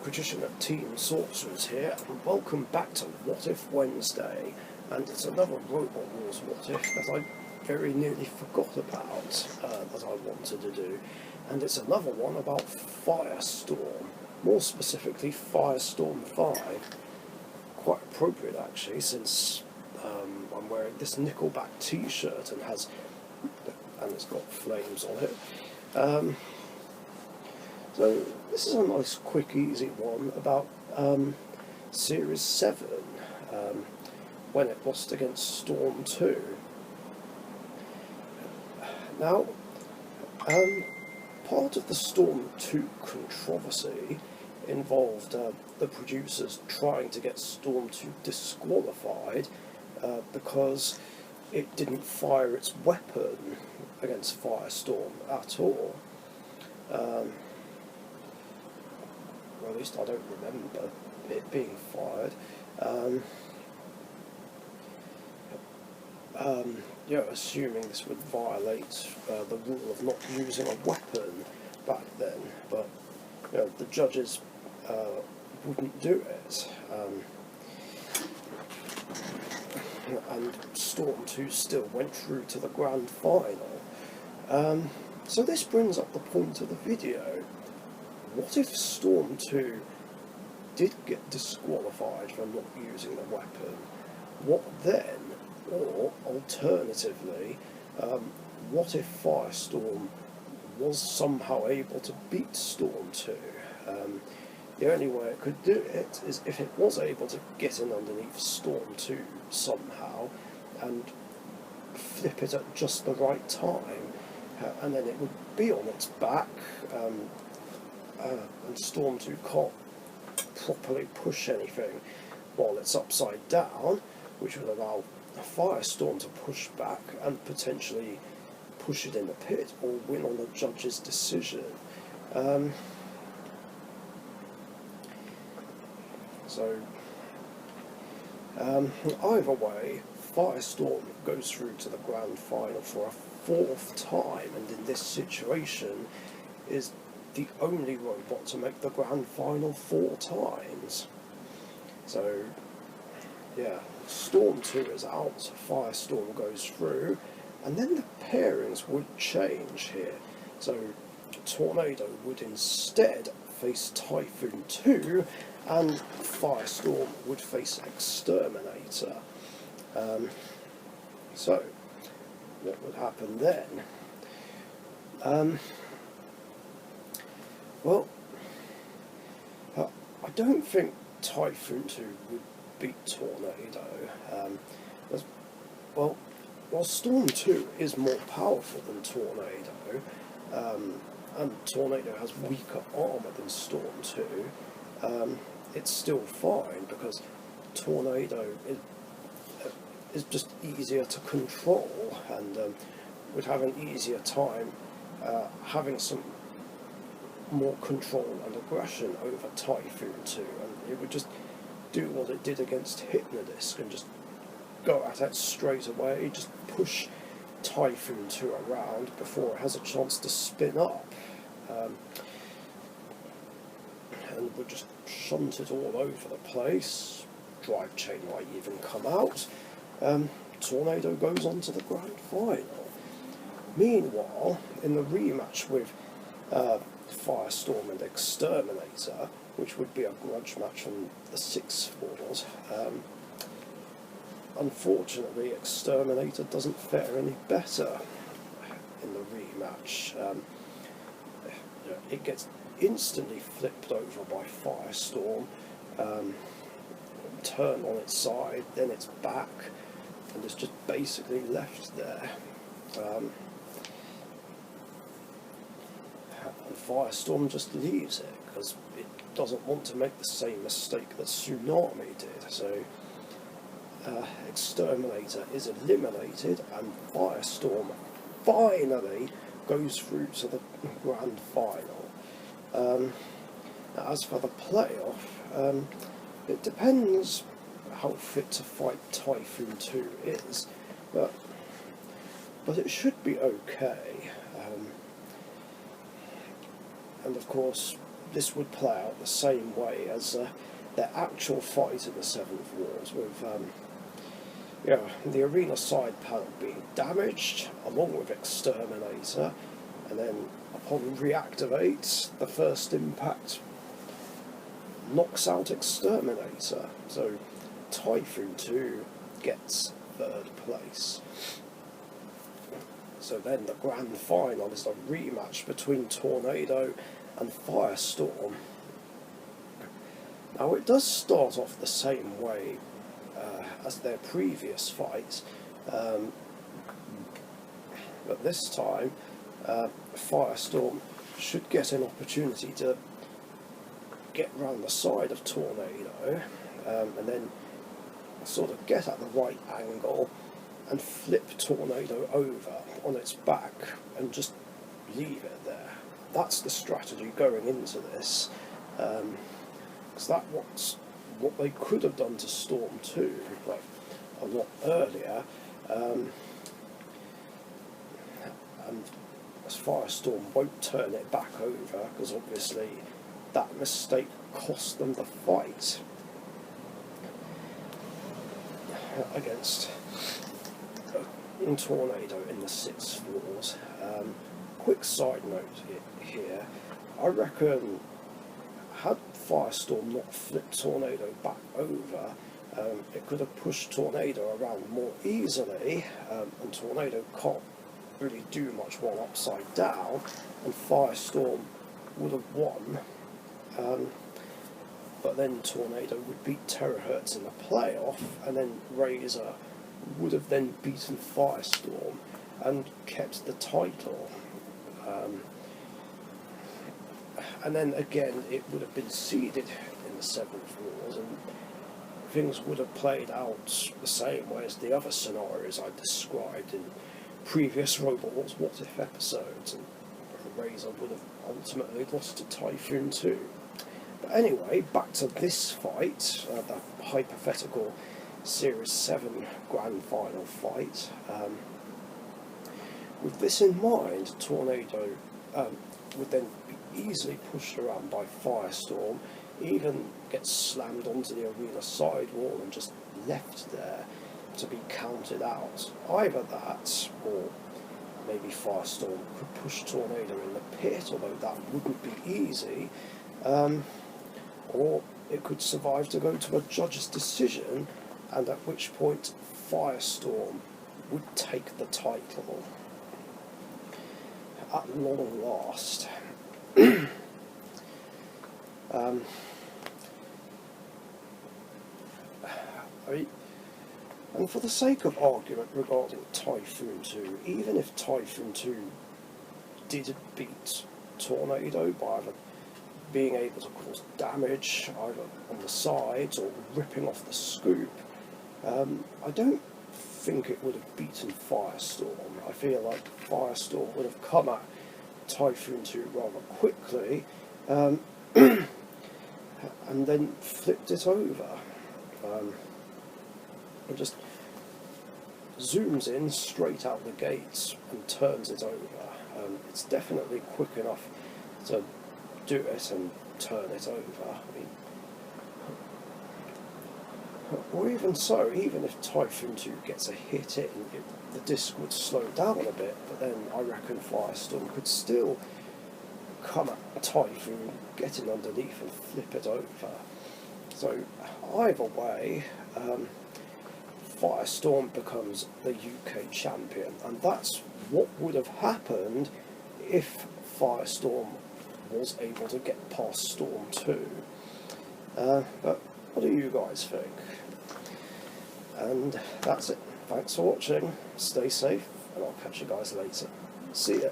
practitioner Team Sorcerers here, and welcome back to What If Wednesday. And it's another Robot Wars What If that I very nearly forgot about that I wanted to do. And it's another one about Firestorm, more specifically Firestorm 5. Quite appropriate actually, since I'm wearing this Nickelback t-shirt and it's got flames on it. So this is a nice, quick, easy one about Series 7, when it lost against Storm 2. Now, part of the Storm 2 controversy involved the producers trying to get Storm 2 disqualified because it didn't fire its weapon against Firestorm at all. Or at least I don't remember it being fired. Assuming this would violate the rule of not using a weapon back then, but the judges wouldn't do it. And Storm 2 still went through to the grand final. So this brings up the point of the video. What if Storm 2 did get disqualified for not using the weapon? What then? Or, alternatively, what if Firestorm was somehow able to beat Storm 2? The only way it could do it is if it was able to get in underneath Storm 2 somehow and flip it at just the right time, and then it would be on its back, and Storm 2 can't properly push anything while it's upside down, which would allow Firestorm to push back and potentially push it in the pit or win on the judge's decision. Either way, Firestorm goes through to the grand final for a fourth time, and in this situation is the only robot to make the grand final 4 times. So, yeah, Storm 2 is out, Firestorm goes through, and then the pairings would change here. So, Tornado would instead face Typhoon 2, and Firestorm would face Exterminator. So, what would happen then? Well, I don't think Typhoon 2 would beat Tornado. While Storm 2 is more powerful than Tornado, and Tornado has weaker armour than Storm 2, it's still fine because Tornado is just easier to control and would have an easier time having some more control and aggression over Typhoon 2, and it would just do what it did against Hypnodisc and just go at it straight away, just push Typhoon 2 around before it has a chance to spin up, and would just shunt it all over the place. Drive chain might even come out. Tornado goes on to the grand final. Meanwhile, in the rematch with Firestorm and Exterminator, which would be a grudge match on the 6th floors, unfortunately Exterminator doesn't fare any better in the rematch. It gets instantly flipped over by Firestorm, turned on its side, then its back, and it's just basically left there. And Firestorm just leaves it because it doesn't want to make the same mistake that Tsunami did. So Exterminator is eliminated, and Firestorm finally goes through to the grand final. As for the playoff, it depends how fit to fight Typhoon 2 is, but it should be okay. And of course, this would play out the same way as their actual fight in the Seventh Wars, with the arena side panel being damaged along with Exterminator, and then upon reactivate, the first impact knocks out Exterminator. So Typhoon 2 gets third place. So then the grand final is a rematch between Tornado and Firestorm. Now it does start off the same way as their previous fight, but this time Firestorm should get an opportunity to get round the side of Tornado, and then sort of get at the right angle and flip Tornado over on its back and just leave it there. That's the strategy going into this, because that's what they could have done to Storm 2 like a lot earlier, and as Firestorm won't turn it back over, because obviously that mistake cost them the fight against Tornado in the 6th Wars. Quick side note here, I reckon had Firestorm not flipped Tornado back over, it could have pushed Tornado around more easily, and Tornado can't really do much while upside down, and Firestorm would have won. But then Tornado would beat Terahertz in the playoff, and then Razor would have then beaten Firestorm and kept the title. And then again, it would have been seeded in the 7th Wars, and things would have played out the same way as the other scenarios I described in previous Robot Wars What If episodes, and Razor would have ultimately lost to Typhoon 2. But anyway, back to this fight, the hypothetical Series 7 Grand Final fight. With this in mind, Tornado would then be easily pushed around by Firestorm, even get slammed onto the arena sidewall and just left there to be counted out. Either that, or maybe Firestorm could push Tornado in the pit, although that wouldn't be easy, or it could survive to go to a judge's decision, and at which point Firestorm would take the title at long last. And for the sake of argument regarding Typhoon 2, even if Typhoon 2 did beat Tornado by either being able to cause damage either on the sides or ripping off the scoop, I don't think it would have beaten Firestorm. I feel like Firestorm would have come at Typhoon 2 rather quickly, and then flipped it over, and just zooms in straight out the gates and turns it over. It's definitely quick enough to do it and turn it over. I mean, or even so, even if Typhoon 2 gets a hit in, the disc would slow down a bit, but then I reckon Firestorm could still come at Typhoon, get in underneath and flip it over. So either way, Firestorm becomes the UK champion, and that's what would have happened if Firestorm was able to get past Storm 2. But what do you guys think? And that's it. Thanks for watching, stay safe, and I'll catch you guys later. See ya.